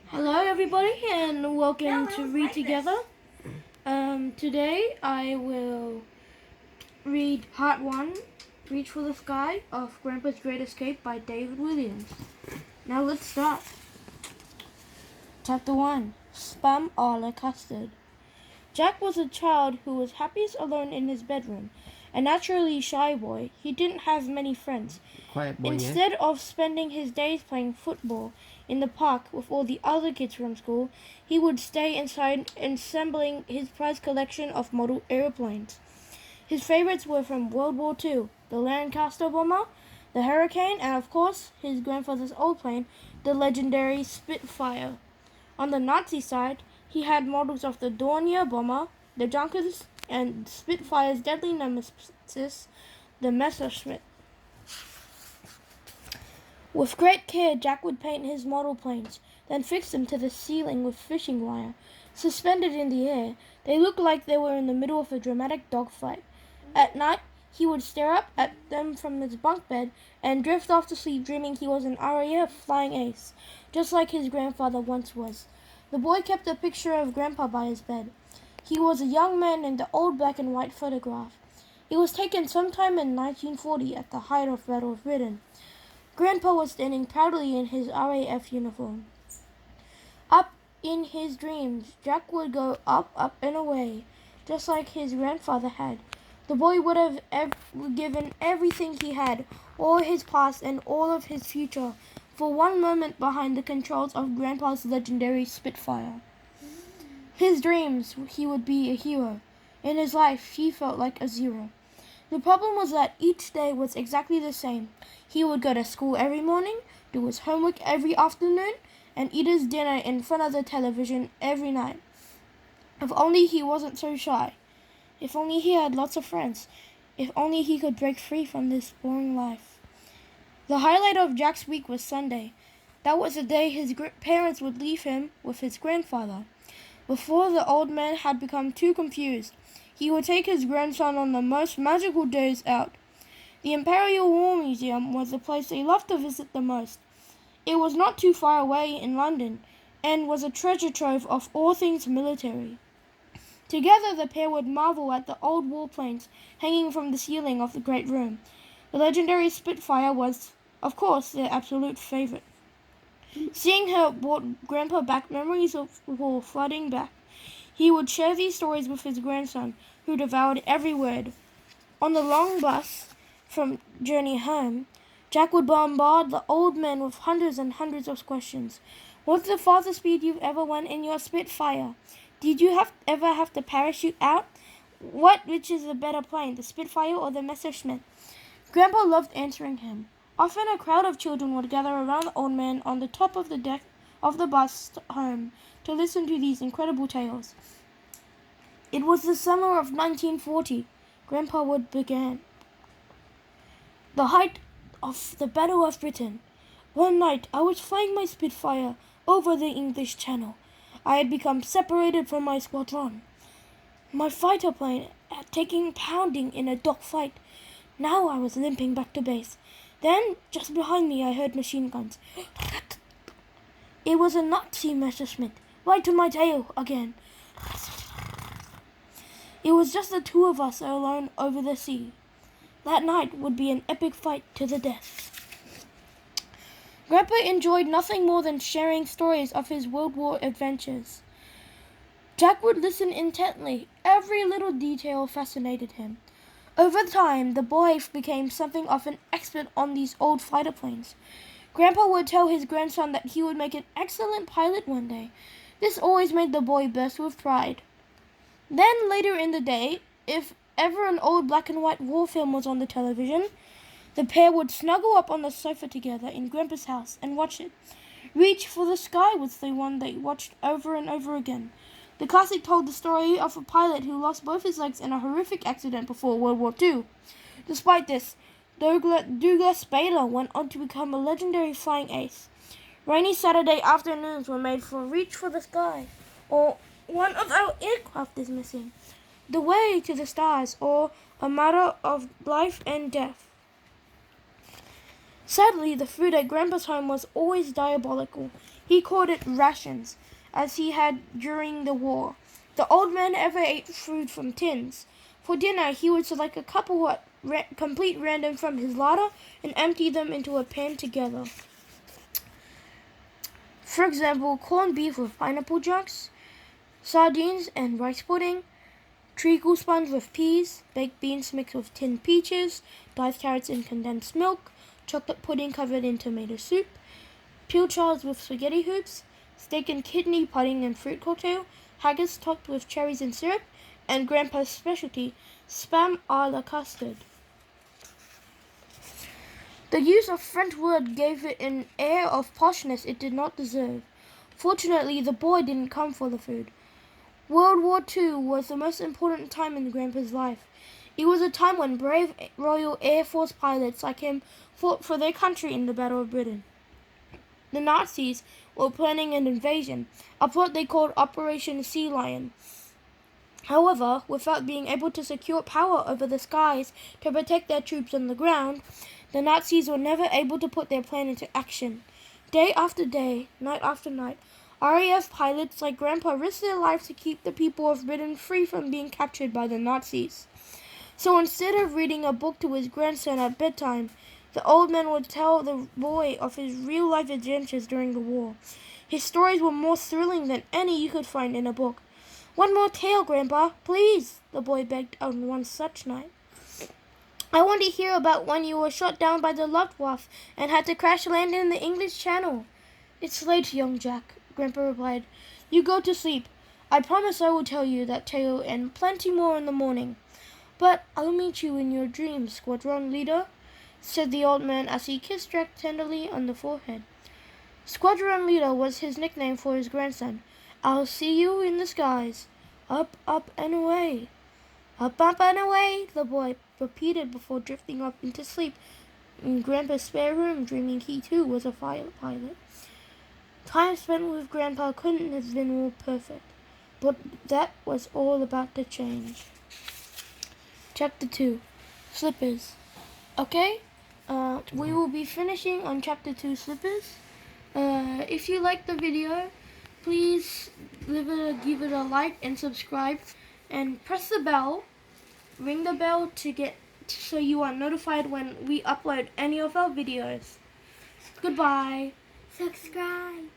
Hello everybody and welcome to Read Together. Today I will read Part 1, Reach for the Sky of Grandpa's Great Escape by David Williams. Now let's start. Chapter 1, Spam a la Custard. Jack was a child who was happiest alone in his bedroom. A naturally shy boy, he didn't have many friends. Quiet boy, Instead of spending his days playing football in the park with all the other kids from school, he would stay inside assembling his prized collection of model airplanes. His favorites were from World War II, the Lancaster bomber, the Hurricane, and of course, his grandfather's old plane, the legendary Spitfire. On the Nazi side, he had models of the Dornier bomber, the Junkers, and Spitfire's deadly nemesis, the Messerschmitt. With great care, Jack would paint his model planes, then fix them to the ceiling with fishing wire. Suspended in the air, they looked like they were in the middle of a dramatic dogfight. At night, he would stare up at them from his bunk bed and drift off to sleep dreaming he was an RAF flying ace, just like his grandfather once was. The boy kept a picture of Grandpa by his bed. He was a young man in the old black and white photograph. It was taken sometime in 1940 at the height of Battle of Britain. Grandpa was standing proudly in his RAF uniform. Up in his dreams, Jack would go up, up, and away, just like his grandfather had. The boy would have given everything he had, all his past and all of his future, for one moment behind the controls of Grandpa's legendary Spitfire. His dreams, he would be a hero. In his life, he felt like a zero. The problem was that each day was exactly the same. He would go to school every morning, do his homework every afternoon, and eat his dinner in front of the television every night. If only he wasn't so shy. If only he had lots of friends. If only he could break free from this boring life. The highlight of Jack's week was Sunday. That was the day his parents would leave him with his grandfather. Before the old man had become too confused, he would take his grandson on the most magical days out. The Imperial War Museum was the place they loved to visit the most. It was not too far away in London, and was a treasure trove of all things military. Together the pair would marvel at the old warplanes hanging from the ceiling of the great room. The legendary Spitfire was, of course, their absolute favorite. Seeing her brought Grandpa back memories of war flooding back. He would share these stories with his grandson, who devoured every word. On the long bus from journey home, Jack would bombard the old man with hundreds and hundreds of questions. What's the fastest speed you've ever went in your Spitfire? Did you ever have to parachute out? Which is the better plane, the Spitfire or the Messerschmitt? Grandpa loved answering him. Often a crowd of children would gather around the old man on the top of the deck of the bus home to listen to these incredible tales. It was the summer of 1940. Grandpa would begin. The height of the Battle of Britain. One night I was flying my Spitfire over the English Channel. I had become separated from my squadron. My fighter plane had taken pounding in a dogfight. Now I was limping back to base. Then, just behind me, I heard machine guns. It was a Nazi Messerschmitt, right to my tail again. It was just the two of us alone over the sea. That night would be an epic fight to the death. Grandpa enjoyed nothing more than sharing stories of his World War adventures. Jack would listen intently. Every little detail fascinated him. Over time, the boy became something of an expert on these old fighter planes. Grandpa would tell his grandson that he would make an excellent pilot one day. This always made the boy burst with pride. Then, later in the day, if ever an old black and white war film was on the television, the pair would snuggle up on the sofa together in Grandpa's house and watch it. Reach for the Sky was the one they watched over and over again. The classic told the story of a pilot who lost both his legs in a horrific accident before World War II. Despite this, Douglas Bader went on to become a legendary flying ace. Rainy Saturday afternoons were made for Reach for the Sky, or One of Our Aircraft is Missing, The Way to the Stars, or A Matter of Life and Death. Sadly, the food at Grandpa's home was always diabolical. He called it rations, as he had during the war. The old man ever ate food from tins. For dinner, he would select a couple complete random from his larder and empty them into a pan together. For example, corned beef with pineapple chunks, sardines and rice pudding, treacle sponge with peas, baked beans mixed with tinned peaches, diced carrots in condensed milk, chocolate pudding covered in tomato soup, peeled chives with spaghetti hoops, steak and kidney pudding and fruit cocktail, haggis topped with cherries and syrup, and Grandpa's specialty, spam a la custard. The use of French word gave it an air of poshness it did not deserve. Fortunately, the boy didn't come for the food. World War II was the most important time in Grandpa's life. It was a time when brave Royal Air Force pilots like him fought for their country in the Battle of Britain. The Nazis were planning an invasion, a plot they called Operation Sea Lion. However, without being able to secure power over the skies to protect their troops on the ground, the Nazis were never able to put their plan into action. Day after day, night after night, RAF pilots like Grandpa risked their lives to keep the people of Britain free from being captured by the Nazis. So instead of reading a book to his grandson at bedtime, the old man would tell the boy of his real-life adventures during the war. His stories were more thrilling than any you could find in a book. "One more tale, Grandpa, please," the boy begged on one such night. "I want to hear about when you were shot down by the Luftwaffe and had to crash land in the English Channel." "It's late, young Jack," Grandpa replied. "You go to sleep. I promise I will tell you that tale and plenty more in the morning. But I'll meet you in your dreams, Squadron Leader," said the old man as he kissed Jack tenderly on the forehead. Squadron Leader was his nickname for his grandson. "I'll see you in the skies. Up, up, and away." "Up, up, and away," the boy repeated before drifting off into sleep in Grandpa's spare room, dreaming he too was a pilot. Time spent with Grandpa couldn't have been more perfect, but that was all about to change. Chapter 2, Slippers. Okay, we will be finishing on Chapter 2, Slippers. If you like the video, please give it a like and subscribe, and press the bell. Ring the bell so you are notified when we upload any of our videos. Goodbye. Subscribe.